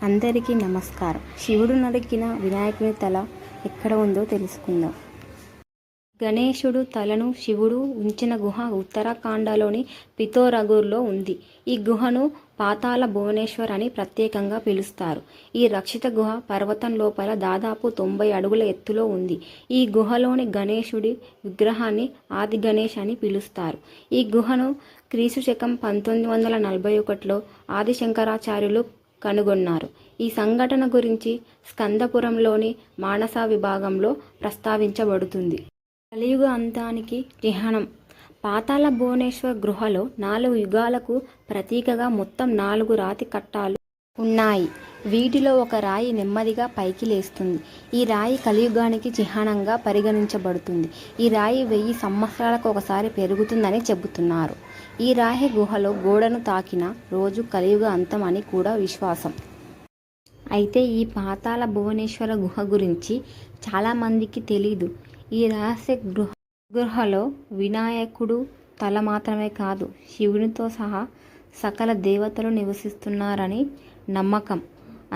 అందరికీ నమస్కారం. శివుడు నరికిన వినాయకుని తల ఎక్కడ ఉందో తెలుసుకుందాం. గణేశుడు తలను శివుడు ఉంచిన గుహ ఉత్తరాఖండ్లోని పితోరగూర్లో ఉంది. ఈ గుహను పాతాళ భువనేశ్వర్ అని ప్రత్యేకంగా పిలుస్తారు. ఈ రక్షిత గుహ పర్వతం లోపల దాదాపు 90 అడుగుల ఎత్తులో ఉంది. ఈ గుహలోని గణేశుడి విగ్రహాన్ని ఆది గణేష్ అని పిలుస్తారు. ఈ గుహను క్రీస్తుశకం 1941లో ఆది శంకరాచార్యులు కనుగొన్నారు. ఈ సంఘటన గురించి స్కందపురంలోని మానస విభాగంలో ప్రస్తావించబడుతుంది. కలియుగ అంతానికి చిహ్నం. పాతాళ భువనేశ్వర్ గుహలో 4 యుగాలకు ప్రతీకగా మొత్తం 4 రాతి కట్టాలు ఉన్నాయి. వీటిలో ఒక రాయి నెమ్మదిగా పైకి లేస్తుంది. ఈ రాయి కలియుగానికి చిహ్నంగా పరిగణించబడుతుంది. ఈ రాయి 1000 సంవత్సరాలకు ఒకసారి పెరుగుతుందని చెబుతున్నారు. ఈ రాయి గుహలో గోడను తాకిన రోజు కలియుగ అంతం అని కూడా విశ్వాసం. అయితే ఈ పాతాళ భువనేశ్వర గుహ గురించి చాలామందికి తెలీదు. ఈ రహస్య గుహలో వినాయకుడు తల మాత్రమే కాదు, శివునితో సహా సకల దేవతలు నివసిస్తున్నారని నమ్మకం.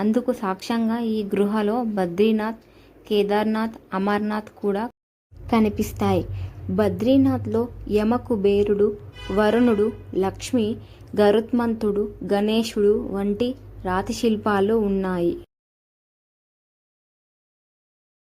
అందుకు సాక్ష్యంగా ఈ గుహలో బద్రీనాథ్, కేదార్నాథ్, అమర్నాథ్ కూడా కనిపిస్తాయి. బద్రీనాథ్లో యమకుబేరుడు, వరుణుడు, లక్ష్మి, గరుత్మంతుడు, గణేశుడు వంటి రాతి శిల్పాలు ఉన్నాయి.